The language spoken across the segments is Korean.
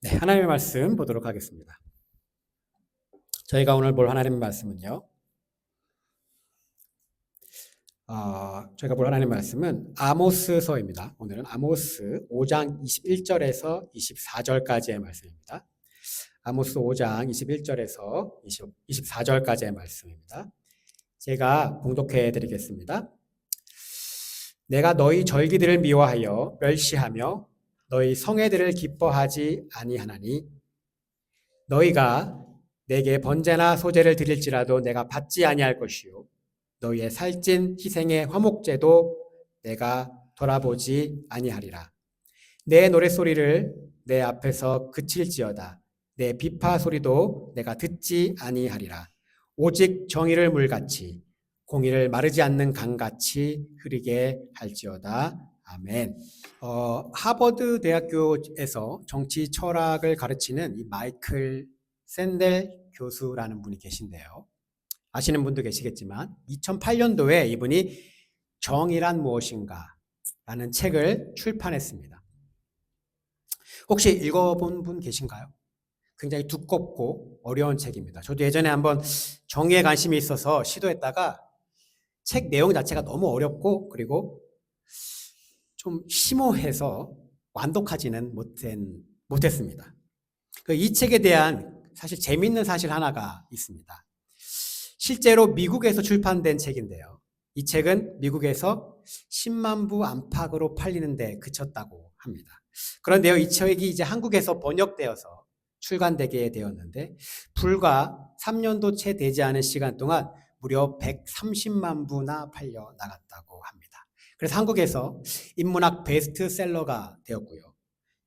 네, 하나님의 말씀 보도록 하겠습니다. 저희가 오늘 볼 하나님의 말씀은요. 저희가 볼 하나님의 말씀은 아모스서입니다. 오늘은 아모스 5장 21절에서 24절까지의 말씀입니다. 아모스 5장 21절에서 24절까지의 말씀입니다. 제가 봉독해 드리겠습니다. 내가 너희 절기들을 미워하여 멸시하며 너희 성회들을 기뻐하지 아니하나니 너희가 내게 번제나 소제를 드릴지라도 내가 받지 아니할 것이요 너희의 살찐 희생의 화목제도 내가 돌아보지 아니하리라. 내 노랫소리를 내 앞에서 그칠지어다. 내 비파 소리도 내가 듣지 아니하리라. 오직 정의를 물같이 공의를 마르지 않는 강같이 흐르게 할지어다. 아멘. 하버드 대학교에서 정치 철학을 가르치는 이 마이클 샌델 교수라는 분이 계신데요. 아시는 분도 계시겠지만 2008년도에 이분이 정의란 무엇인가 라는 책을 출판했습니다. 혹시 읽어본 분 계신가요? 굉장히 두껍고 어려운 책입니다. 저도 예전에 한번 정의에 관심이 있어서 시도했다가 책 내용 자체가 너무 어렵고 그리고 좀 심오해서 완독하지는 못했습니다. 이 책에 대한 사실 재미있는 사실 하나가 있습니다. 실제로 미국에서 출판된 책인데요. 이 책은 미국에서 10만 부 안팎으로 팔리는 데 그쳤다고 합니다. 그런데요, 이 책이 이제 한국에서 번역되어서 출간되게 되었는데 불과 3년도 채 되지 않은 시간 동안 무려 130만 부나 팔려 나갔다고 합니다. 그래서 한국에서 인문학 베스트셀러가 되었고요.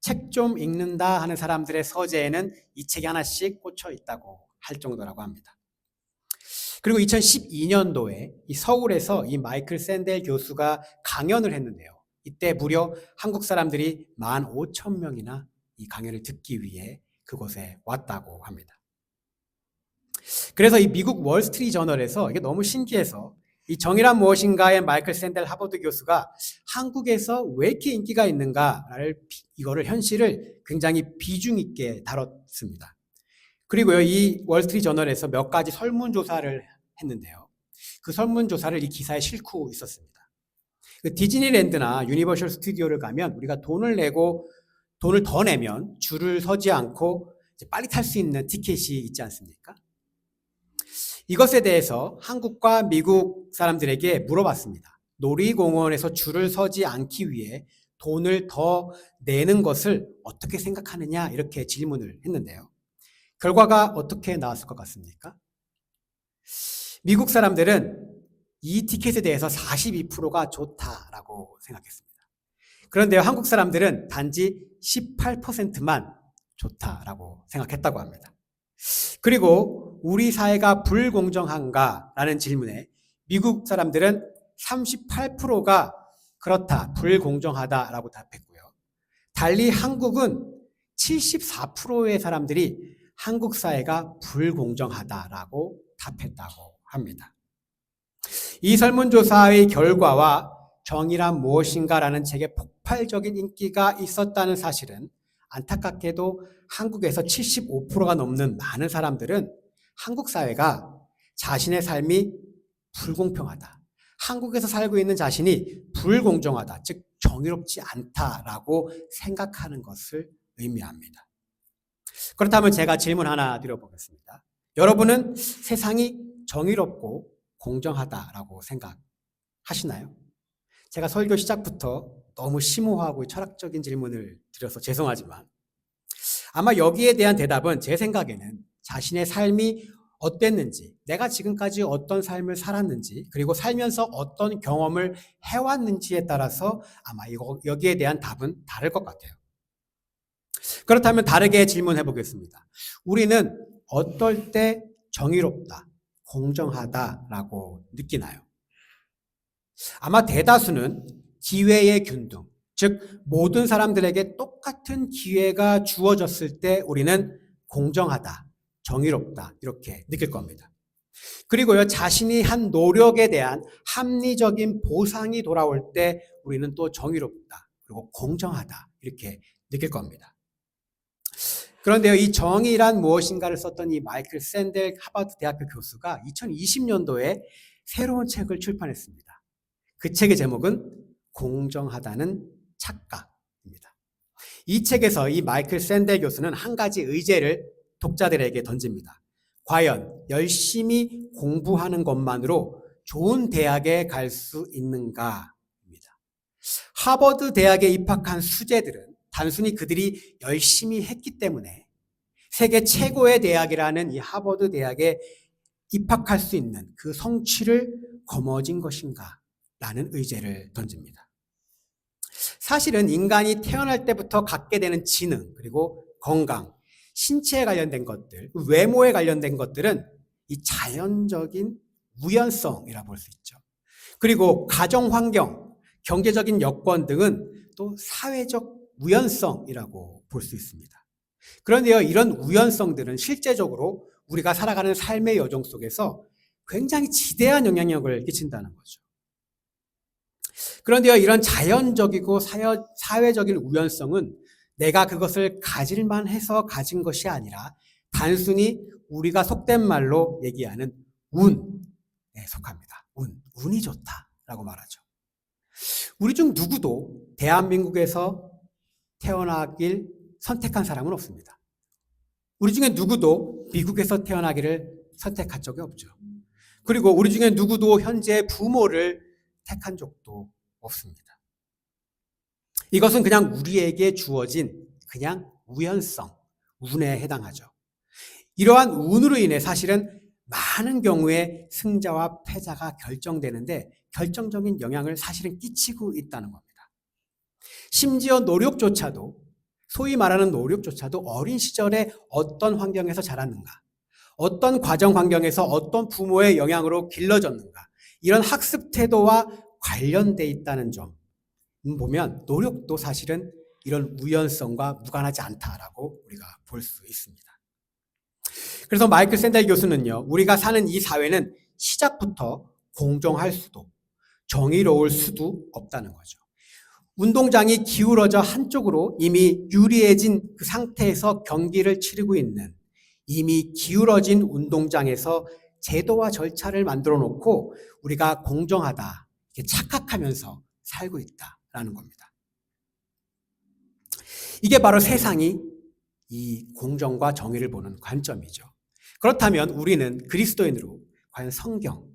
책 좀 읽는다 하는 사람들의 서재에는 이 책이 하나씩 꽂혀 있다고 할 정도라고 합니다. 그리고 2012년도에 이 서울에서 이 마이클 샌델 교수가 강연을 했는데요. 이때 무려 한국 사람들이 15,000명이나 이 강연을 듣기 위해 그곳에 왔다고 합니다. 그래서 이 미국 월스트리트저널에서 이게 너무 신기해서 이 정의란 무엇인가의 마이클 샌델 하버드 교수가 한국에서 왜 이렇게 인기가 있는가를 이거를 현실을 굉장히 비중 있게 다뤘습니다. 그리고요, 이 월스트리트저널에서 몇 가지 설문조사를 했는데요. 그 설문조사를 이 기사에 싣고 있었습니다. 그 디즈니랜드나 유니버셜 스튜디오를 가면 우리가 돈을 더 내면 줄을 서지 않고 이제 빨리 탈 수 있는 티켓이 있지 않습니까? 이것에 대해서 한국과 미국 사람들에게 물어봤습니다. 놀이공원에서 줄을 서지 않기 위해 돈을 더 내는 것을 어떻게 생각하느냐 이렇게 질문을 했는데요. 결과가 어떻게 나왔을 것 같습니까? 미국 사람들은 이 티켓에 대해서 42%가 좋다라고 생각했습니다. 그런데요, 한국 사람들은 단지 18%만 좋다라고 생각했다고 합니다. 그리고 우리 사회가 불공정한가라는 질문에 미국 사람들은 38%가 그렇다, 불공정하다라고 답했고요. 달리 한국은 74%의 사람들이 한국 사회가 불공정하다라고 답했다고 합니다. 이 설문조사의 결과와 정의란 무엇인가라는 책에 폭발적인 인기가 있었다는 사실은 안타깝게도 한국에서 75%가 넘는 많은 사람들은 한국 사회가 자신의 삶이 불공평하다, 한국에서 살고 있는 자신이 불공정하다, 즉 정의롭지 않다라고 생각하는 것을 의미합니다. 그렇다면 제가 질문 하나 드려보겠습니다. 여러분은 세상이 정의롭고 공정하다라고 생각하시나요? 제가 설교 시작부터 너무 심오하고 철학적인 질문을 드려서 죄송하지만 아마 여기에 대한 대답은 제 생각에는 자신의 삶이 어땠는지, 내가 지금까지 어떤 삶을 살았는지, 그리고 살면서 어떤 경험을 해왔는지에 따라서 아마 여기에 대한 답은 다를 것 같아요. 그렇다면 다르게 질문해 보겠습니다. 우리는 어떨 때 정의롭다, 공정하다라고 느끼나요? 아마 대다수는 기회의 균등, 즉 모든 사람들에게 똑같은 기회가 주어졌을 때 우리는 공정하다, 정의롭다 이렇게 느낄 겁니다. 그리고요, 자신이 한 노력에 대한 합리적인 보상이 돌아올 때 우리는 또 정의롭다, 그리고 공정하다, 이렇게 느낄 겁니다. 그런데요, 이 정의란 무엇인가를 썼던 이 마이클 샌델 하버드 대학교 교수가 2020년도에 새로운 책을 출판했습니다. 그 책의 제목은 공정하다는 착각입니다. 이 책에서 이 마이클 샌델 교수는 한 가지 의제를 독자들에게 던집니다. 과연 열심히 공부하는 것만으로 좋은 대학에 갈 수 있는가입니다. 하버드 대학에 입학한 수재들은 단순히 그들이 열심히 했기 때문에 세계 최고의 대학이라는 이 하버드 대학에 입학할 수 있는 그 성취를 거머쥔 것인가? 라는 의제를 던집니다. 사실은 인간이 태어날 때부터 갖게 되는 지능, 그리고 건강, 신체에 관련된 것들, 외모에 관련된 것들은 이 자연적인 우연성이라 볼 수 있죠. 그리고 가정 환경, 경제적인 여건 등은 또 사회적 우연성이라고 볼 수 있습니다. 그런데요, 이런 우연성들은 실제적으로 우리가 살아가는 삶의 여정 속에서 굉장히 지대한 영향력을 끼친다는 거죠. 그런데요, 이런 자연적이고 사회적인 우연성은 내가 그것을 가질만 해서 가진 것이 아니라 단순히 우리가 속된 말로 얘기하는 운에 속합니다. 운이 좋다라고 말하죠. 우리 중 누구도 대한민국에서 태어나길 선택한 사람은 없습니다. 우리 중에 누구도 미국에서 태어나기를 선택한 적이 없죠. 그리고 우리 중에 누구도 현재 부모를 택한 적도 없습니다. 이것은 그냥 우리에게 주어진 그냥 우연성, 운에 해당하죠. 이러한 운으로 인해 사실은 많은 경우에 승자와 패자가 결정되는데 결정적인 영향을 사실은 끼치고 있다는 겁니다. 심지어 노력조차도, 소위 말하는 노력조차도 어린 시절에 어떤 환경에서 자랐는가, 어떤 과정 환경에서 어떤 부모의 영향으로 길러졌는가, 이런 학습 태도와 관련돼 있다는 점 보면 노력도 사실은 이런 우연성과 무관하지 않다라고 우리가 볼 수 있습니다. 그래서 마이클 샌델 교수는요, 우리가 사는 이 사회는 시작부터 공정할 수도 정의로울 수도 없다는 거죠. 운동장이 기울어져 한쪽으로 이미 유리해진 그 상태에서 경기를 치르고 있는, 이미 기울어진 운동장에서 제도와 절차를 만들어 놓고 우리가 공정하다 이렇게 착각하면서 살고 있다라는 겁니다. 이게 바로 세상이 이 공정과 정의를 보는 관점이죠. 그렇다면 우리는 그리스도인으로 과연 성경,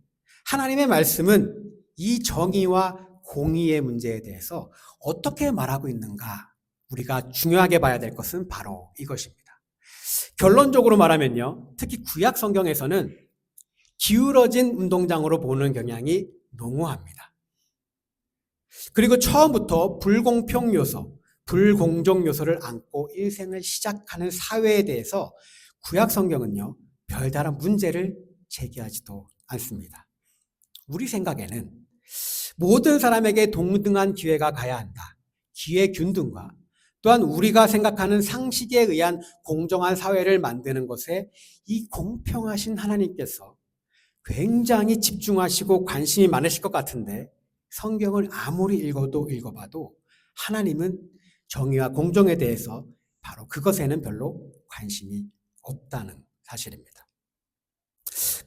하나님의 말씀은 이 정의와 공의의 문제에 대해서 어떻게 말하고 있는가? 우리가 중요하게 봐야 될 것은 바로 이것입니다. 결론적으로 말하면요, 특히 구약 성경에서는 기울어진 운동장으로 보는 경향이 농후합니다. 그리고 처음부터 불공평 요소, 불공정 요소를 안고 일생을 시작하는 사회에 대해서 구약 성경은요, 별다른 문제를 제기하지도 않습니다. 우리 생각에는 모든 사람에게 동등한 기회가 가야 한다. 기회 균등과 또한 우리가 생각하는 상식에 의한 공정한 사회를 만드는 것에 이 공평하신 하나님께서 굉장히 집중하시고 관심이 많으실 것 같은데 성경을 아무리 읽어도 읽어봐도 하나님은 정의와 공정에 대해서 바로 그것에는 별로 관심이 없다는 사실입니다.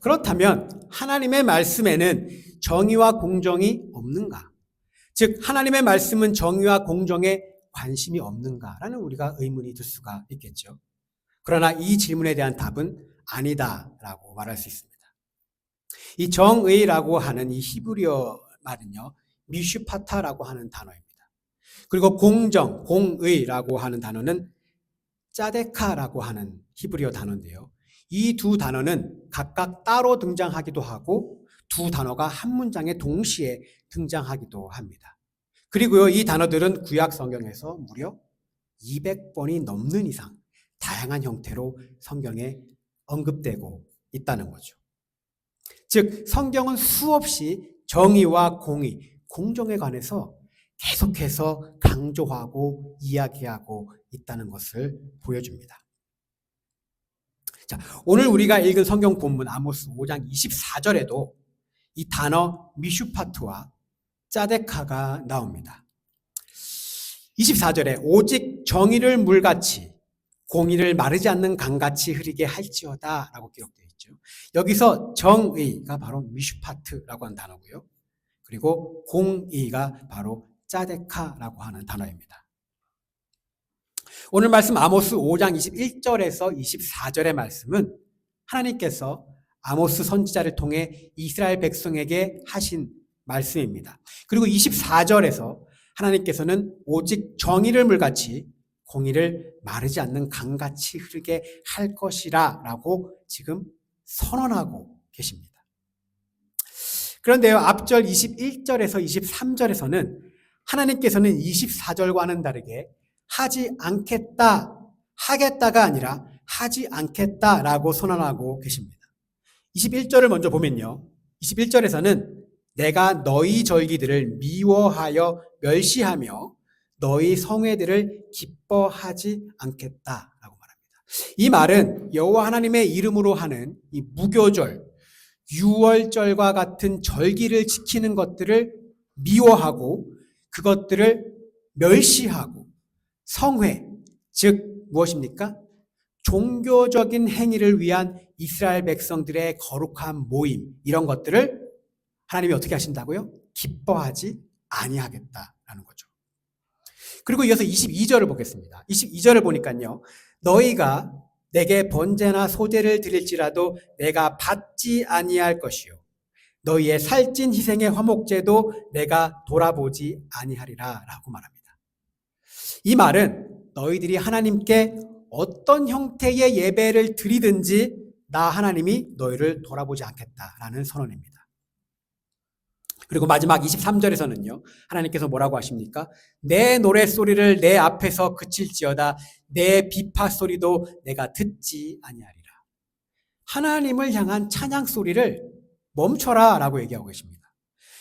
그렇다면 하나님의 말씀에는 정의와 공정이 없는가? 즉 하나님의 말씀은 정의와 공정에 관심이 없는가라는 우리가 의문이 들 수가 있겠죠. 그러나 이 질문에 대한 답은 아니다라고 말할 수 있습니다. 이 정의라고 하는 이 히브리어 말은요, 미슈파타라고 하는 단어입니다. 그리고 공정, 공의라고 하는 단어는 짜데카라고 하는 히브리어 단어인데요. 이 두 단어는 각각 따로 등장하기도 하고 두 단어가 한 문장에 동시에 등장하기도 합니다. 그리고요, 이 단어들은 구약 성경에서 무려 200번이 넘는 이상 다양한 형태로 성경에 언급되고 있다는 거죠. 즉 성경은 수없이 정의와 공의, 공정에 관해서 계속해서 강조하고 이야기하고 있다는 것을 보여줍니다. 자, 오늘 우리가 읽은 성경 본문 아모스 5장 24절에도 이 단어 미슈파트와 짜데카가 나옵니다. 24절에 오직 정의를 물같이 공의를 마르지 않는 강같이 흐르게 할지어다 라고 기록되어 있죠. 여기서 정의가 바로 미슈파트라고 하는 단어고요. 그리고 공의가 바로 짜데카라고 하는 단어입니다. 오늘 말씀 아모스 5장 21절에서 24절의 말씀은 하나님께서 아모스 선지자를 통해 이스라엘 백성에게 하신 말씀입니다. 그리고 24절에서 하나님께서는 오직 정의를 물같이 공의를 마르지 않는 강같이 흐르게 할 것이라 라고 지금 선언하고 계십니다. 그런데요, 앞절 21절에서 23절에서는 하나님께서는 24절과는 다르게 하지 않겠다, 하겠다가 아니라 하지 않겠다라고 선언하고 계십니다. 21절을 먼저 보면요. 21절에서는 내가 너희 절기들을 미워하여 멸시하며 너희 성회들을 기뻐하지 않겠다라고 말합니다. 이 말은 여호와 하나님의 이름으로 하는 이 무교절, 유월절과 같은 절기를 지키는 것들을 미워하고 그것들을 멸시하고 성회, 즉 무엇입니까? 종교적인 행위를 위한 이스라엘 백성들의 거룩한 모임, 이런 것들을 하나님이 어떻게 하신다고요? 기뻐하지 아니하겠다라는 거죠. 그리고 이어서 22절을 보겠습니다. 22절을 보니까요. 너희가 내게 번제나 소제를 드릴지라도 내가 받지 아니할 것이요 너희의 살찐 희생의 화목제도 내가 돌아보지 아니하리라 라고 말합니다. 이 말은 너희들이 하나님께 어떤 형태의 예배를 드리든지 나 하나님이 너희를 돌아보지 않겠다라는 선언입니다. 그리고 마지막 23절에서는요. 하나님께서 뭐라고 하십니까? 내 노랫소리를 내 앞에서 그칠지어다 내 비파 소리도 내가 듣지 아니하리라. 하나님을 향한 찬양 소리를 멈춰라 라고 얘기하고 계십니다.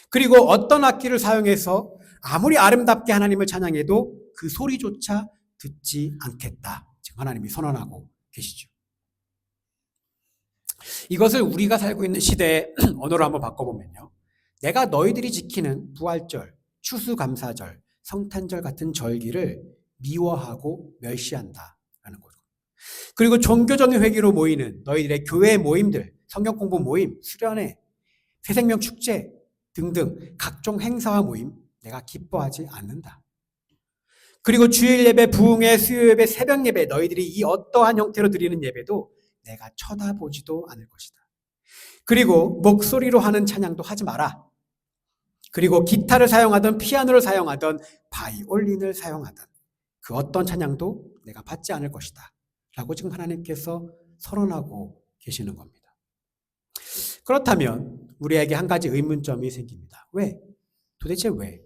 그리고 어떤 악기를 사용해서 아무리 아름답게 하나님을 찬양해도 그 소리조차 듣지 않겠다. 지금 하나님이 선언하고 계시죠. 이것을 우리가 살고 있는 시대의 언어로 한번 바꿔보면요. 내가 너희들이 지키는 부활절, 추수감사절, 성탄절 같은 절기를 미워하고 멸시한다라는 거죠. 그리고 종교적인 회기로 모이는 너희들의 교회 모임들, 성경 공부 모임, 수련회, 새생명 축제 등등 각종 행사와 모임 내가 기뻐하지 않는다. 그리고 주일 예배, 부흥회, 수요 예배, 새벽 예배 너희들이 이 어떠한 형태로 드리는 예배도 내가 쳐다보지도 않을 것이다. 그리고 목소리로 하는 찬양도 하지 마라. 그리고 기타를 사용하든 피아노를 사용하든 바이올린을 사용하든 그 어떤 찬양도 내가 받지 않을 것이다 라고 지금 하나님께서 선언하고 계시는 겁니다. 그렇다면 우리에게 한 가지 의문점이 생깁니다. 왜? 도대체 왜?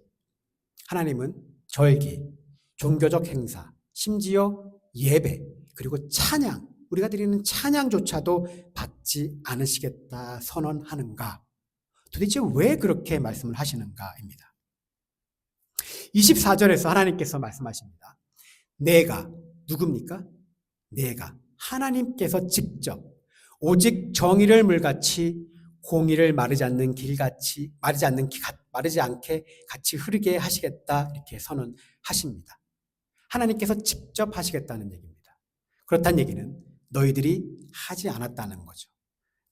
하나님은 절기, 종교적 행사, 심지어 예배, 그리고 찬양, 우리가 드리는 찬양조차도 받지 않으시겠다 선언하는가? 도대체 왜 그렇게 말씀을 하시는가입니다. 24절에서 하나님께서 말씀하십니다. 내가, 누굽니까? 내가, 하나님께서 직접 오직 정의를 물같이 공의를 마르지 않게 같이 흐르게 하시겠다 이렇게 선언하십니다. 하나님께서 직접 하시겠다는 얘기입니다. 그렇다는 얘기는 너희들이 하지 않았다는 거죠.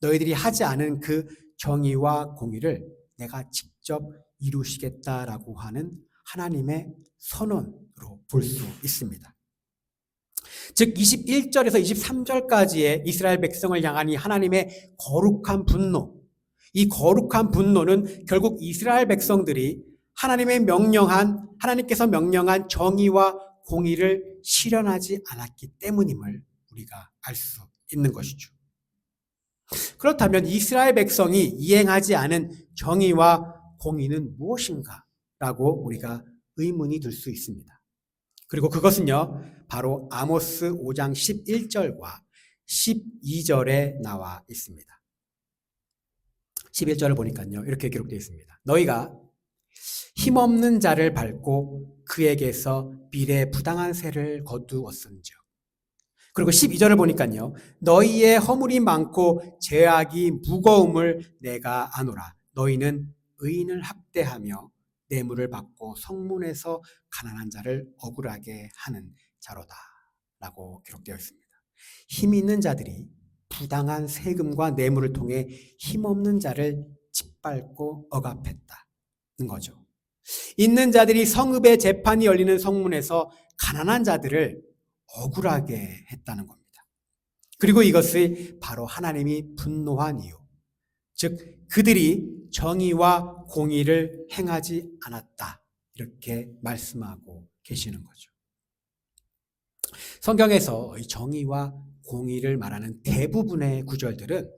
너희들이 하지 않은 그 정의와 공의를 내가 직접 이루시겠다라고 하는 하나님의 선언으로 볼 수 있습니다. 즉 21절에서 23절까지의 이스라엘 백성을 향한 이 하나님의 거룩한 분노, 이 거룩한 분노는 결국 이스라엘 백성들이 하나님께서 명령한 정의와 공의를 실현하지 않았기 때문임을 우리가 알 수 있는 것이죠. 그렇다면 이스라엘 백성이 이행하지 않은 정의와 공의는 무엇인가? 라고 우리가 의문이 들 수 있습니다. 그리고 그것은요, 바로 아모스 5장 11절과 12절에 나와 있습니다. 11절을 보니까요, 이렇게 기록되어 있습니다. 너희가 힘없는 자를 밟고 그에게서 비례 부당한 세를 거두었은즉 그리고 12절을 보니까요. 너희의 허물이 많고 죄악이 무거움을 내가 아노라. 너희는 의인을 학대하며 뇌물을 받고 성문에서 가난한 자를 억울하게 하는 자로다. 라고 기록되어 있습니다. 힘 있는 자들이 부당한 세금과 뇌물을 통해 힘없는 자를 짓밟고 억압했다는 거죠. 있는 자들이 성읍의 재판이 열리는 성문에서 가난한 자들을 억울하게 했다는 겁니다. 그리고 이것이 바로 하나님이 분노한 이유, 즉 그들이 정의와 공의를 행하지 않았다, 이렇게 말씀하고 계시는 거죠. 성경에서 이 정의와 공의를 말하는 대부분의 구절들은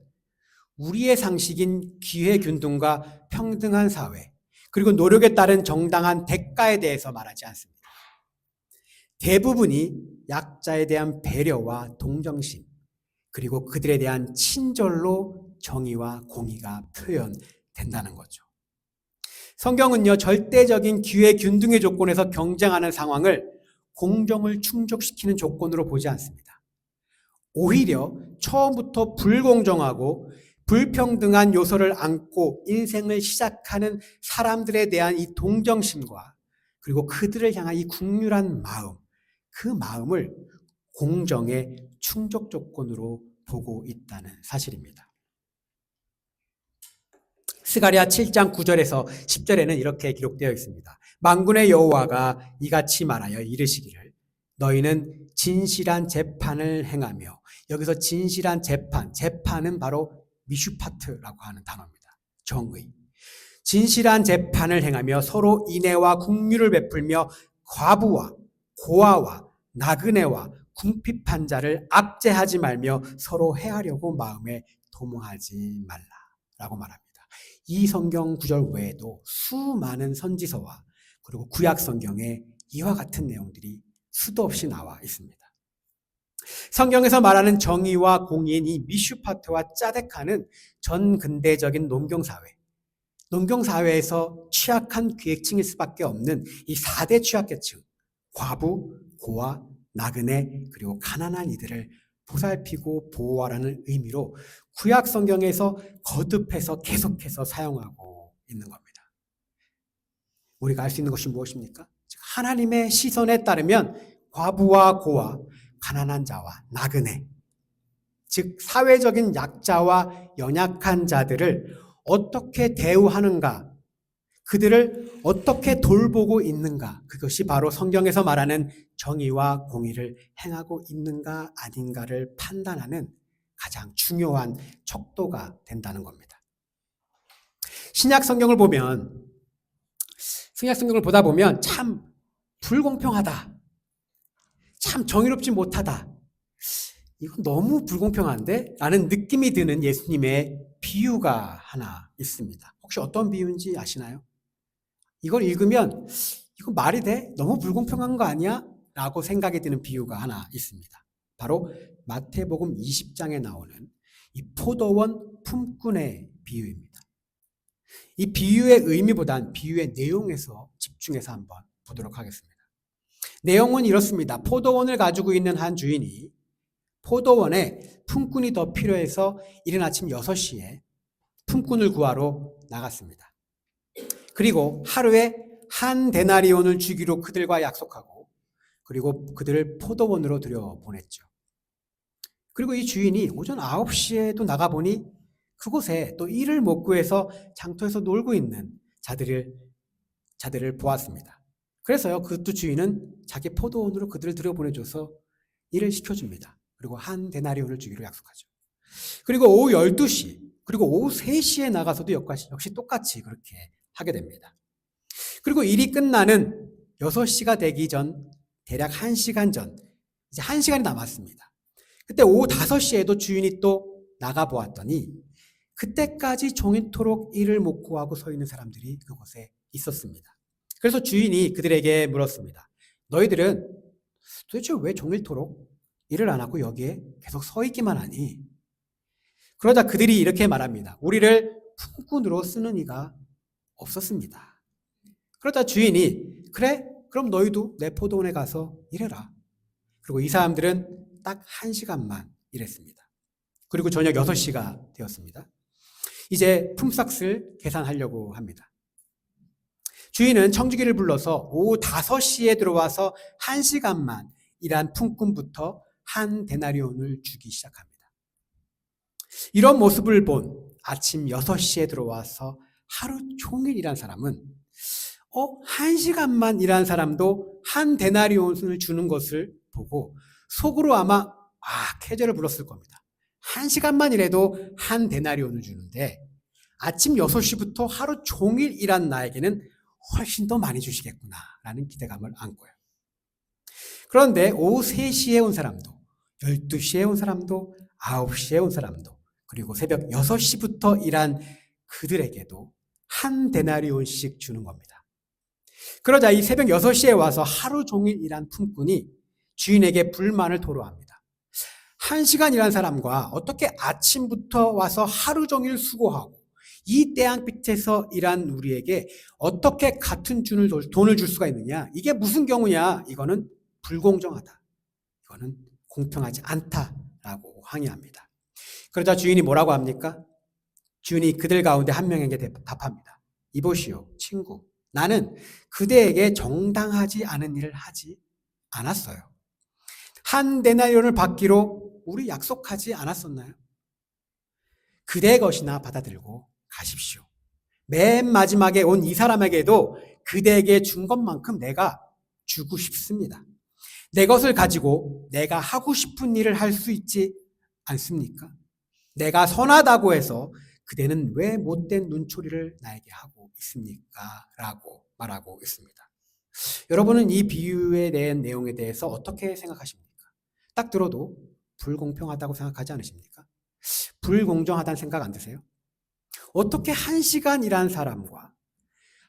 우리의 상식인 기회균등과 평등한 사회, 그리고 노력에 따른 정당한 대가에 대해서 말하지 않습니다. 대부분이 약자에 대한 배려와 동정심, 그리고 그들에 대한 친절로 정의와 공의가 표현된다는 거죠. 성경은요, 절대적인 기회균등의 조건에서 경쟁하는 상황을 공정을 충족시키는 조건으로 보지 않습니다. 오히려 처음부터 불공정하고 불평등한 요소를 안고 인생을 시작하는 사람들에 대한 이 동정심과 그리고 그들을 향한 이 국률한 마음, 그 마음을 공정의 충족 조건으로 보고 있다는 사실입니다. 스가랴 7장 9절에서 10절에는 이렇게 기록되어 있습니다. 만군의 여호와가 이같이 말하여 이르시기를 너희는 진실한 재판을 행하며, 여기서 진실한 재판은 바로 미슈파트라고 하는 단어입니다. 정의. 진실한 재판을 행하며 서로 인애와 국률을 베풀며 과부와 고아와 나그네와 궁핍한 자를 압제하지 말며 서로 해하려고 마음에 도모하지 말라라고 말합니다. 이 성경 구절 외에도 수많은 선지서와 그리고 구약 성경에 이와 같은 내용들이 수도 없이 나와 있습니다. 성경에서 말하는 정의와 공의인 이 미슈파트와 짜데카는 전 근대적인 농경사회에서 취약한 계층일 수밖에 없는 이 4대 취약계층, 과부, 고아, 나그네, 그리고 가난한 이들을 보살피고 보호하라는 의미로 구약 성경에서 거듭해서 계속해서 사용하고 있는 겁니다. 우리가 알 수 있는 것이 무엇입니까? 하나님의 시선에 따르면 과부와 고아, 가난한 자와 나그네, 즉 사회적인 약자와 연약한 자들을 어떻게 대우하는가, 그들을 어떻게 돌보고 있는가, 그것이 바로 성경에서 말하는 정의와 공의를 행하고 있는가 아닌가를 판단하는 가장 중요한 척도가 된다는 겁니다. 신약 성경을 보다 보면 참 불공평하다, 참 정의롭지 못하다, 이건 너무 불공평한데? 라는 느낌이 드는 예수님의 비유가 하나 있습니다. 혹시 어떤 비유인지 아시나요? 이걸 읽으면 이거 말이 돼? 너무 불공평한 거 아니야? 라고 생각이 드는 비유가 하나 있습니다. 바로 마태복음 20장에 나오는 이 포도원 품꾼의 비유입니다. 이 비유의 의미보단 비유의 내용에서 집중해서 한번 보도록 하겠습니다. 내용은 이렇습니다. 포도원을 가지고 있는 한 주인이 포도원에 품꾼이 더 필요해서 이른 아침 6시에 품꾼을 구하러 나갔습니다. 그리고 하루에 한 데나리온을 주기로 그들과 약속하고, 그리고 그들을 포도원으로 들여보냈죠. 그리고 이 주인이 오전 9시에도 나가보니 그곳에 또 일을 못 구해서 장터에서 놀고 있는 자들을 보았습니다. 그래서요, 그것도 주인은 자기 포도원으로 그들을 들여보내줘서 일을 시켜줍니다. 그리고 한 데나리온을 주기로 약속하죠. 그리고 오후 12시, 그리고 오후 3시에 나가서도 역시 똑같이 그렇게 하게 됩니다. 그리고 일이 끝나는 6시가 되기 전, 대략 1시간 전, 이제 1시간이 남았습니다. 그때 오후 5시에도 주인이 또 나가보았더니 그때까지 종일토록 일을 못 구하고 서 있는 사람들이 그곳에 있었습니다. 그래서 주인이 그들에게 물었습니다. 너희들은 도대체 왜 종일토록 일을 안 하고 여기에 계속 서 있기만 하니? 그러자 그들이 이렇게 말합니다. 우리를 품꾼으로 쓰는 이가 없었습니다. 그러자 주인이 그래? 그럼 너희도 내 포도원에 가서 일해라. 그리고 이 사람들은 딱 1시간만 일했습니다. 그리고 저녁 6시가 되었습니다. 이제 품삯을 계산하려고 합니다. 주인은 청지기를 불러서 오후 5시에 들어와서 1시간만 일한 품꾼부터 한 데나리온을 주기 시작합니다. 이런 모습을 본 아침 6시에 들어와서 하루 종일 일한 사람은 1시간만 일한 사람도 한 데나리온을 주는 것을 보고 속으로 아마 쾌재를 불렀을 겁니다. 1시간만 일해도 한 데나리온을 주는데 아침 6시부터 하루 종일 일한 나에게는 훨씬 더 많이 주시겠구나라는 기대감을 안고요. 그런데 오후 3시에 온 사람도 12시에 온 사람도 9시에 온 사람도 그리고 새벽 6시부터 일한 그들에게도 한 데나리온씩 주는 겁니다. 그러자 이 새벽 6시에 와서 하루 종일 일한 품꾼이 주인에게 불만을 토로합니다. 1시간 일한 사람과 어떻게 아침부터 와서 하루 종일 수고하고 이 태양빛에서 일한 우리에게 어떻게 같은 돈을 줄 수가 있느냐? 이게 무슨 경우냐? 이거는 불공정하다. 이거는 공평하지 않다라고 항의합니다. 그러자 주인이 뭐라고 합니까? 주인이 그들 가운데 한 명에게 답합니다. 이보시오, 친구. 나는 그대에게 정당하지 않은 일을 하지 않았어요. 한 데나리온을 받기로 우리 약속하지 않았었나요? 그대 것이나 받아들고 가십시오. 맨 마지막에 온 이 사람에게도 그대에게 준 것만큼 내가 주고 싶습니다. 내 것을 가지고 내가 하고 싶은 일을 할 수 있지 않습니까? 내가 선하다고 해서 그대는 왜 못된 눈초리를 나에게 하고 있습니까? 라고 말하고 있습니다. 여러분은 이 비유에 대한 내용에 대해서 어떻게 생각하십니까? 딱 들어도 불공평하다고 생각하지 않으십니까? 불공정하다는 생각 안 드세요? 어떻게 1시간 일한 사람과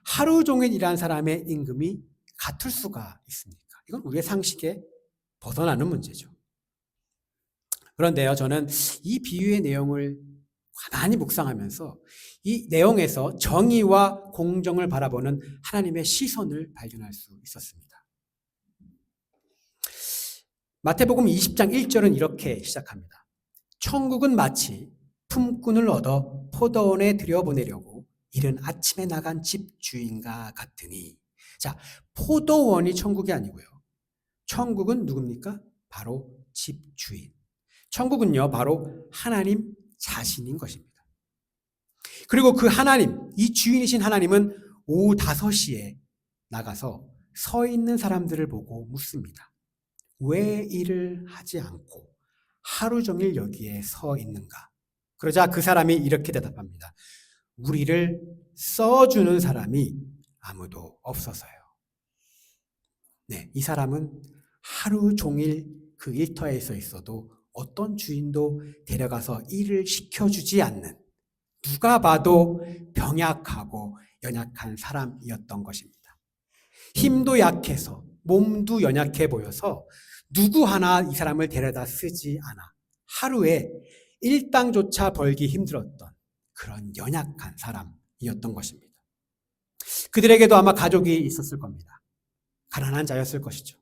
하루 종일 일한 사람의 임금이 같을 수가 있습니까? 이건 우리의 상식에 벗어나는 문제죠. 그런데요, 저는 이 비유의 내용을 가만히 묵상하면서 이 내용에서 정의와 공정을 바라보는 하나님의 시선을 발견할 수 있었습니다. 마태복음 20장 1절은 이렇게 시작합니다. 천국은 마치 품꾼을 얻어 포도원에 들여보내려고 이른 아침에 나간 집주인과 같으니. 자, 포도원이 천국이 아니고요. 천국은 누굽니까? 바로 집주인. 천국은요, 바로 하나님 자신인 것입니다. 그리고 그 하나님, 이 주인이신 하나님은 오후 5시에 나가서 서 있는 사람들을 보고 묻습니다. 왜 일을 하지 않고 하루 종일 여기에 서 있는가? 그러자 그 사람이 이렇게 대답합니다. 우리를 써주는 사람이 아무도 없어서요. 네, 이 사람은 하루 종일 그 일터에 서 있어도 어떤 주인도 데려가서 일을 시켜주지 않는, 누가 봐도 병약하고 연약한 사람이었던 것입니다. 힘도 약해서 몸도 연약해 보여서 누구 하나 이 사람을 데려다 쓰지 않아 하루에 일당조차 벌기 힘들었던 그런 연약한 사람이었던 것입니다. 그들에게도 아마 가족이 있었을 겁니다. 가난한 자였을 것이죠.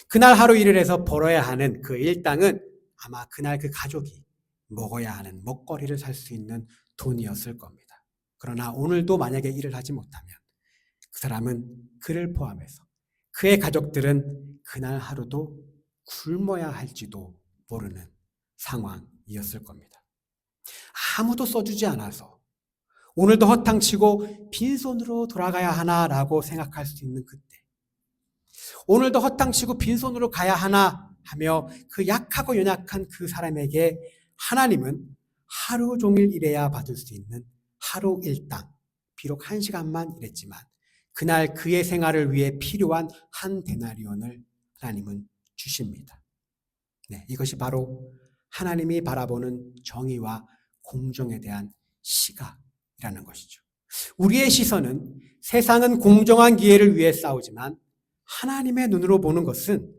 그날 하루 일을 해서 벌어야 하는 그 일당은 아마 그날 그 가족이 먹어야 하는 먹거리를 살 수 있는 돈이었을 겁니다. 그러나 오늘도 만약에 일을 하지 못하면 그 사람은 그를 포함해서 그의 가족들은 그날 하루도 굶어야 할지도 모르는 상황이었을 겁니다. 아무도 써주지 않아서 오늘도 허탕치고 빈손으로 돌아가야 하나라고 생각할 수 있는 그때, 오늘도 허탕치고 빈손으로 가야 하나 하며 그 약하고 연약한 그 사람에게 하나님은 하루 종일 일해야 받을 수 있는 하루 일당, 비록 1시간만 일했지만 그날 그의 생활을 위해 필요한 한 데나리온을 하나님은 주십니다. 네, 이것이 바로 하나님이 바라보는 정의와 공정에 대한 시각이라는 것이죠. 우리의 시선은 세상은 공정한 기회를 위해 싸우지만 하나님의 눈으로 보는 것은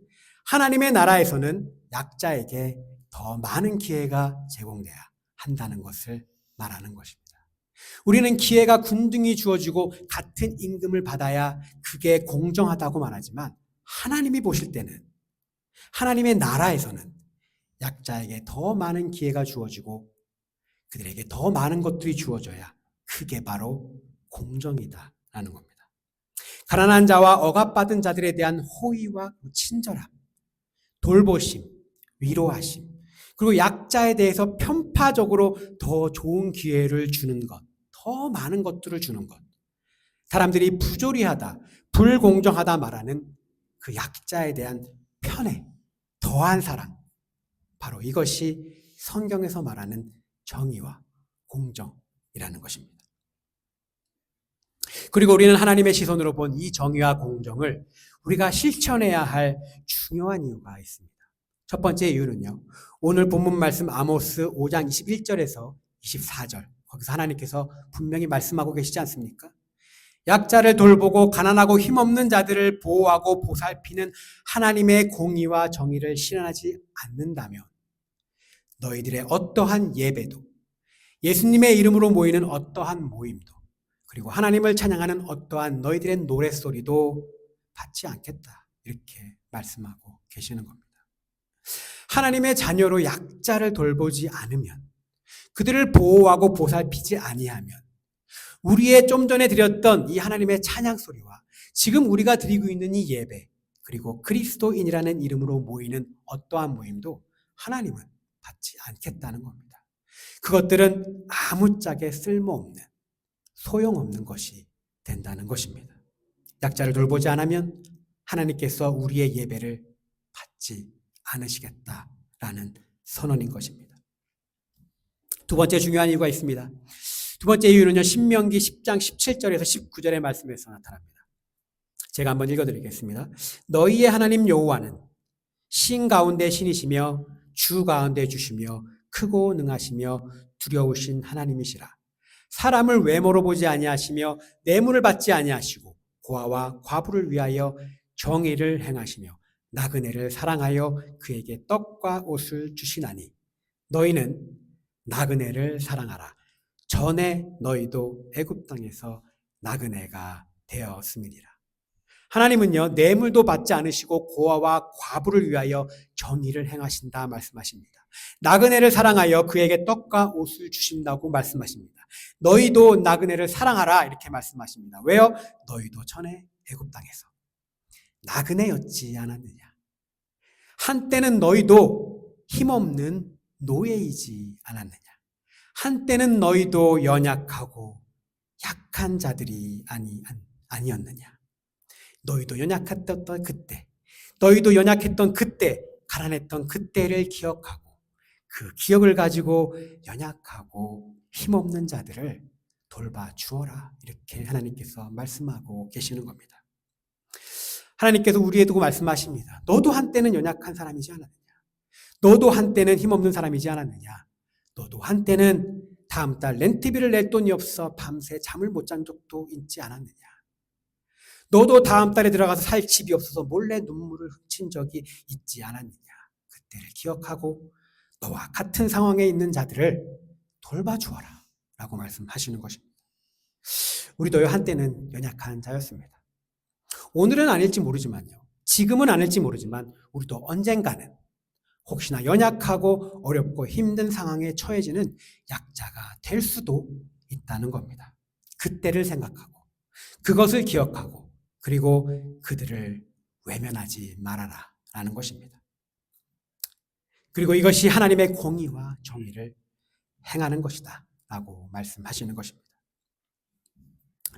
하나님의 나라에서는 약자에게 더 많은 기회가 제공돼야 한다는 것을 말하는 것입니다. 우리는 기회가 균등히 주어지고 같은 임금을 받아야 그게 공정하다고 말하지만 하나님이 보실 때는, 하나님의 나라에서는 약자에게 더 많은 기회가 주어지고 그들에게 더 많은 것들이 주어져야 그게 바로 공정이다라는 겁니다. 가난한 자와 억압받은 자들에 대한 호의와 친절함, 돌보심, 위로하심, 그리고 약자에 대해서 편파적으로 더 좋은 기회를 주는 것, 더 많은 것들을 주는 것. 사람들이 부조리하다, 불공정하다 말하는 그 약자에 대한 편애, 더한 사랑. 바로 이것이 성경에서 말하는 정의와 공정이라는 것입니다. 그리고 우리는 하나님의 시선으로 본 이 정의와 공정을 우리가 실천해야 할 중요한 이유가 있습니다. 첫 번째 이유는요. 오늘 본문 말씀 아모스 5장 21절에서 24절. 거기서 하나님께서 분명히 말씀하고 계시지 않습니까? 약자를 돌보고 가난하고 힘없는 자들을 보호하고 보살피는 하나님의 공의와 정의를 실현하지 않는다면 너희들의 어떠한 예배도 예수님의 이름으로 모이는 어떠한 모임도 그리고 하나님을 찬양하는 어떠한 너희들의 노랫소리도 받지 않겠다. 이렇게 말씀하고 계시는 겁니다. 하나님의 자녀로 약자를 돌보지 않으면 그들을 보호하고 보살피지 아니하면 우리의 좀 전에 드렸던 이 하나님의 찬양 소리와 지금 우리가 드리고 있는 이 예배 그리고 그리스도인이라는 이름으로 모이는 어떠한 모임도 하나님은 받지 않겠다는 겁니다. 그것들은 아무짝에 쓸모없는 소용없는 것이 된다는 것입니다. 약자를 돌보지 않으면 하나님께서 우리의 예배를 받지 않으시겠다라는 선언인 것입니다. 두 번째 중요한 이유가 있습니다. 두 번째 이유는요. 신명기 10장 17절에서 19절의 말씀에서 나타납니다. 제가 한번 읽어드리겠습니다. 너희의 하나님 여호와는 신 가운데 신이시며 주 가운데 주시며 크고 능하시며 두려우신 하나님이시라. 사람을 외모로 보지 아니하시며 뇌물을 받지 아니하시고 고아와 과부를 위하여 정의를 행하시며 나그네를 사랑하여 그에게 떡과 옷을 주시나니 너희는 나그네를 사랑하라. 전에 너희도 애굽 땅에서 나그네가 되었음이니라. 하나님은요, 뇌물도 받지 않으시고 고아와 과부를 위하여 정의를 행하신다 말씀하십니다. 나그네를 사랑하여 그에게 떡과 옷을 주신다고 말씀하십니다. 너희도 나그네를 사랑하라 이렇게 말씀하십니다. 왜요? 너희도 전에 애굽 땅에서 나그네였지 않았느냐. 한때는 너희도 힘없는 노예이지 않았느냐. 한때는 너희도 연약하고 약한 자들이 아니었느냐. 너희도 연약했던 그때, 너희도 연약했던 그때, 가난했던 그때를 기억하고 그 기억을 가지고 연약하고 힘없는 자들을 돌봐 주어라. 이렇게 하나님께서 말씀하고 계시는 겁니다. 하나님께서 우리에 두고 말씀하십니다. 너도 한때는 연약한 사람이지 않았느냐. 너도 한때는 힘없는 사람이지 않았느냐. 너도 한때는 다음 달 렌트비를 낼 돈이 없어 밤새 잠을 못 잔 적도 있지 않았느냐. 너도 다음 달에 들어가서 살 집이 없어서 몰래 눈물을 훔친 적이 있지 않았느냐. 그때를 기억하고 너와 같은 상황에 있는 자들을 돌봐주어라 라고 말씀하시는 것입니다. 우리도 한때는 연약한 자였습니다. 오늘은 아닐지 모르지만요. 지금은 아닐지 모르지만 우리도 언젠가는 혹시나 연약하고 어렵고 힘든 상황에 처해지는 약자가 될 수도 있다는 겁니다. 그때를 생각하고 그것을 기억하고 그리고 그들을 외면하지 말아라 라는 것입니다. 그리고 이것이 하나님의 공의와 정의를 행하는 것이다 라고 말씀하시는 것입니다.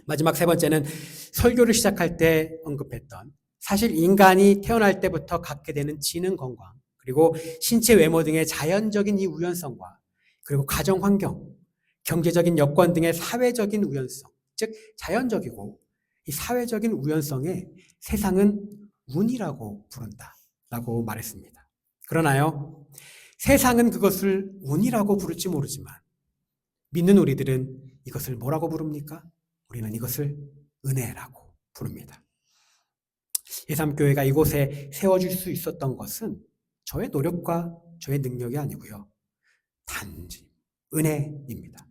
마지막 세 번째는 설교를 시작할 때 언급했던 사실 인간이 태어날 때부터 갖게 되는 지능 건강 그리고 신체 외모 등의 자연적인 이 우연성과 그리고 가정 환경, 경제적인 여건 등의 사회적인 우연성, 즉 자연적이고 이 사회적인 우연성에 세상은 운이라고 부른다라고 말했습니다. 그러나요, 세상은 그것을 운이라고 부를지 모르지만 믿는 우리들은 이것을 뭐라고 부릅니까? 우리는 이것을 은혜라고 부릅니다. 예삼교회가 이곳에 세워질 수 있었던 것은 저의 노력과 저의 능력이 아니고요. 단지 은혜입니다.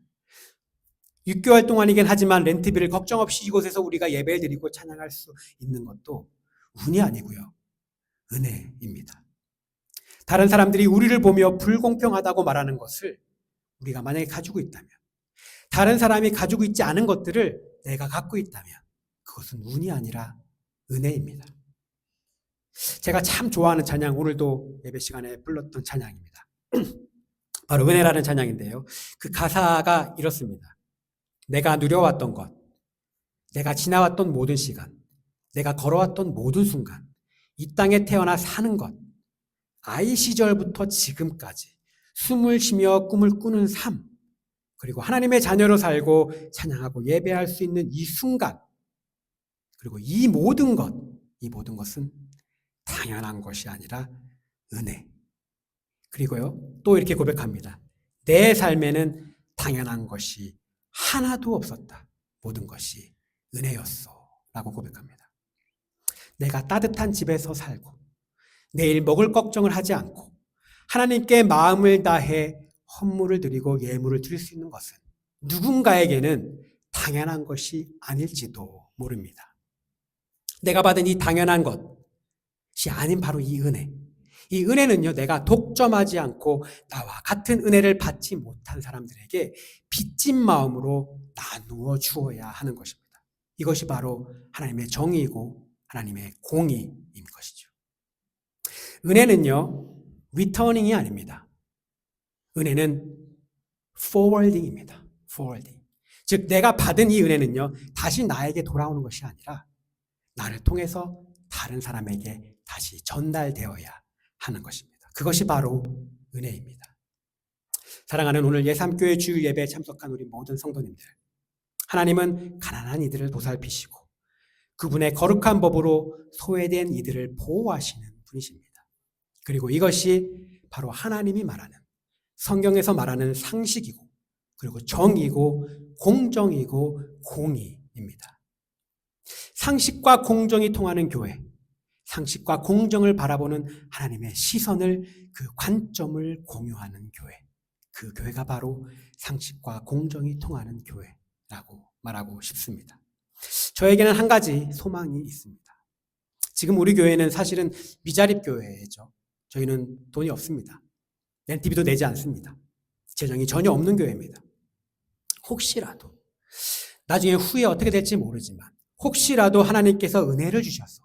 6개월 동안이긴 하지만 렌트비를 걱정 없이 이곳에서 우리가 예배를 드리고 찬양할 수 있는 것도 운이 아니고요. 은혜입니다. 다른 사람들이 우리를 보며 불공평하다고 말하는 것을 우리가 만약에 가지고 있다면, 다른 사람이 가지고 있지 않은 것들을 내가 갖고 있다면 그것은 운이 아니라 은혜입니다. 제가 참 좋아하는 찬양, 오늘도 예배 시간에 불렀던 찬양입니다. 바로 은혜라는 찬양인데요. 그 가사가 이렇습니다. 내가 누려왔던 것, 내가 지나왔던 모든 시간, 내가 걸어왔던 모든 순간, 이 땅에 태어나 사는 것, 아이 시절부터 지금까지 숨을 쉬며 꿈을 꾸는 삶, 그리고 하나님의 자녀로 살고 찬양하고 예배할 수 있는 이 순간, 그리고 이 모든 것은 당연한 것이 아니라 은혜. 그리고요, 또 이렇게 고백합니다. 내 삶에는 당연한 것이 하나도 없었다. 모든 것이 은혜였어. 라고 고백합니다. 내가 따뜻한 집에서 살고 내일 먹을 걱정을 하지 않고 하나님께 마음을 다해 헌물을 드리고 예물을 드릴 수 있는 것은 누군가에게는 당연한 것이 아닐지도 모릅니다. 내가 받은 이 당연한 것이 아닌 바로 이 은혜. 이 은혜는요, 내가 독점하지 않고 나와 같은 은혜를 받지 못한 사람들에게 빚진 마음으로 나누어 주어야 하는 것입니다. 이것이 바로 하나님의 정의이고 하나님의 공의인 것이죠. 은혜는요, 리터닝이 아닙니다. 은혜는 forwarding입니다. forwarding. 즉, 내가 받은 이 은혜는요, 다시 나에게 돌아오는 것이 아니라 나를 통해서 다른 사람에게 다시 전달되어야 하는 것입니다. 그것이 바로 은혜입니다. 사랑하는 오늘 예삼교회 주일 예배에 참석한 우리 모든 성도님들, 하나님은 가난한 이들을 보살피시고 그분의 거룩한 법으로 소외된 이들을 보호하시는 분이십니다. 그리고 이것이 바로 하나님이 말하는, 성경에서 말하는 상식이고, 그리고 정의고, 공정이고, 공의입니다. 상식과 공정이 통하는 교회, 상식과 공정을 바라보는 하나님의 시선을, 그 관점을 공유하는 교회, 그 교회가 바로 상식과 공정이 통하는 교회라고 말하고 싶습니다. 저에게는 한 가지 소망이 있습니다. 지금 우리 교회는 사실은 미자립 교회죠. 저희는 돈이 없습니다. 렌트비도 내지 않습니다. 재정이 전혀 없는 교회입니다. 혹시라도 나중에 후에 어떻게 될지 모르지만 혹시라도 하나님께서 은혜를 주셔서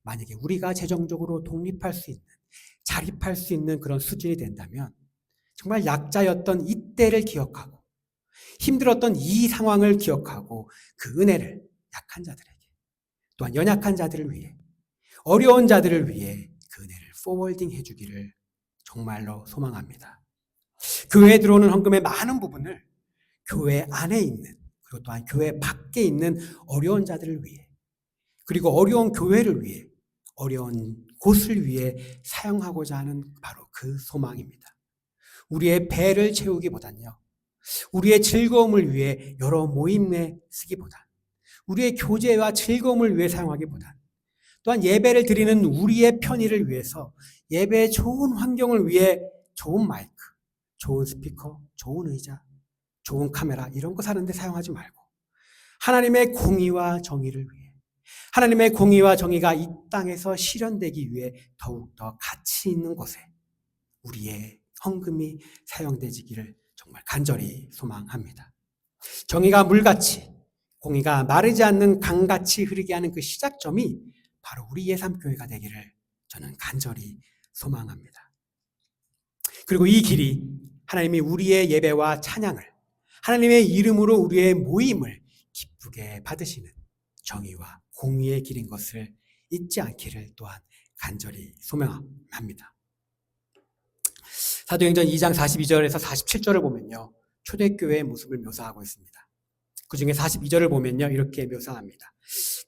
만약에 우리가 재정적으로 독립할 수 있는, 자립할 수 있는 그런 수준이 된다면 정말 약자였던 이때를 기억하고 힘들었던 이 상황을 기억하고 그 은혜를 약한 자들에게, 또한 연약한 자들을 위해, 어려운 자들을 위해 그 은혜를 포워딩 해주기를 정말로 소망합니다. 교회에 들어오는 헌금의 많은 부분을 교회 안에 있는, 그리고 또한 교회 밖에 있는 어려운 자들을 위해, 그리고 어려운 교회를 위해, 어려운 곳을 위해 사용하고자 하는 바로 그 소망입니다. 우리의 배를 채우기보단요, 우리의 즐거움을 위해 여러 모임에 쓰기보단, 우리의 교제와 즐거움을 위해 사용하기보단, 또한 예배를 드리는 우리의 편의를 위해서 예배의 좋은 환경을 위해 좋은 마이크, 좋은 스피커, 좋은 의자, 좋은 카메라 이런 거 사는데 사용하지 말고 하나님의 공의와 정의를 위해, 하나님의 공의와 정의가 이 땅에서 실현되기 위해 더욱더 가치 있는 곳에 우리의 헌금이 사용되기를 정말 간절히 소망합니다. 정의가 물같이, 공의가 마르지 않는 강같이 흐르게 하는 그 시작점이 바로 우리 예삼교회가 되기를 저는 간절히 소망합니다. 그리고 이 길이 하나님이 우리의 예배와 찬양을, 하나님의 이름으로 우리의 모임을 기쁘게 받으시는 정의와 공의의 길인 것을 잊지 않기를 또한 간절히 소망합니다. 사도행전 2장 42절에서 47절을 보면요, 초대교회의 모습을 묘사하고 있습니다. 그 중에 42절을 보면요, 이렇게 묘사합니다.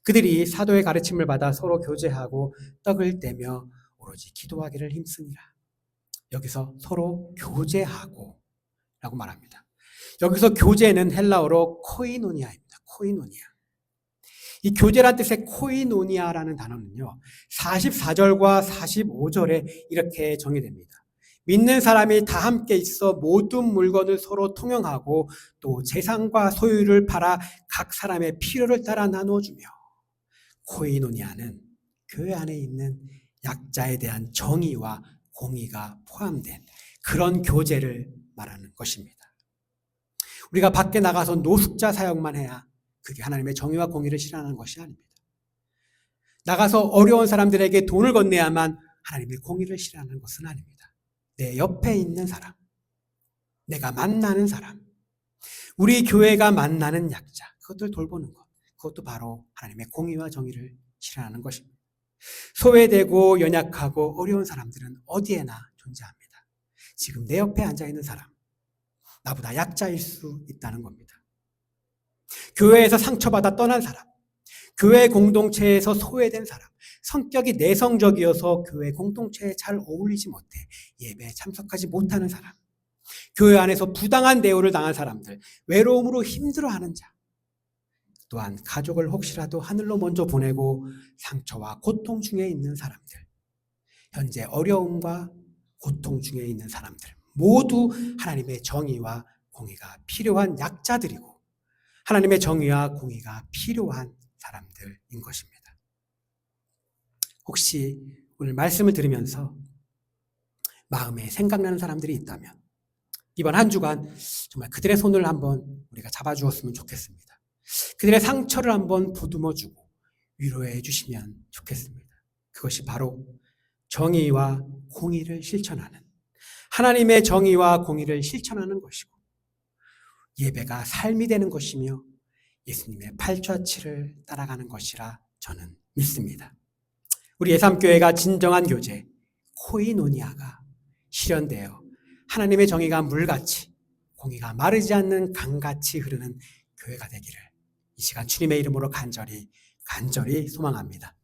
그들이 사도의 가르침을 받아 서로 교제하고 떡을 떼며 오로지 기도하기를 힘쓰니라. 여기서 서로 교제하고 라고 말합니다. 여기서 교제는 헬라어로 코이노니아입니다. 코이노니아. 이 교제란 뜻의 코이노니아라는 단어는요, 44절과 45절에 이렇게 정의됩니다. 믿는 사람이 다 함께 있어 모든 물건을 서로 통용하고 또 재산과 소유를 팔아 각 사람의 필요를 따라 나누어주며, 코이노니아는 교회 안에 있는 약자에 대한 정의와 공의가 포함된 그런 교제를 말하는 것입니다. 우리가 밖에 나가서 노숙자 사역만 해야 그게 하나님의 정의와 공의를 실현하는 것이 아닙니다. 나가서 어려운 사람들에게 돈을 건네야만 하나님의 공의를 실현하는 것은 아닙니다. 내 옆에 있는 사람, 내가 만나는 사람, 우리 교회가 만나는 약자, 그것들 돌보는 것, 그것도 바로 하나님의 공의와 정의를 실현하는 것입니다. 소외되고 연약하고 어려운 사람들은 어디에나 존재합니다. 지금 내 옆에 앉아있는 사람, 나보다 약자일 수 있다는 겁니다. 교회에서 상처받아 떠난 사람, 교회 공동체에서 소외된 사람, 성격이 내성적이어서 교회 공동체에 잘 어울리지 못해 예배에 참석하지 못하는 사람, 교회 안에서 부당한 대우를 당한 사람들, 외로움으로 힘들어하는 자, 또한 가족을 혹시라도 하늘로 먼저 보내고 상처와 고통 중에 있는 사람들, 현재 어려움과 고통 중에 있는 사람들, 모두 하나님의 정의와 공의가 필요한 약자들이고 하나님의 정의와 공의가 필요한 사람들인 것입니다. 혹시 오늘 말씀을 들으면서 마음에 생각나는 사람들이 있다면 이번 한 주간 정말 그들의 손을 한번 우리가 잡아주었으면 좋겠습니다. 그들의 상처를 한번 보듬어주고 위로해 주시면 좋겠습니다. 그것이 바로 정의와 공의를 실천하는, 하나님의 정의와 공의를 실천하는 것이고 예배가 삶이 되는 것이며 예수님의 팔자치를 따라가는 것이라 저는 믿습니다. 우리 예삼교회가 진정한 교제, 코이노니아가 실현되어 하나님의 정의가 물같이, 공의가 마르지 않는 강같이 흐르는 교회가 되기를 이 시간 주님의 이름으로 간절히 소망합니다.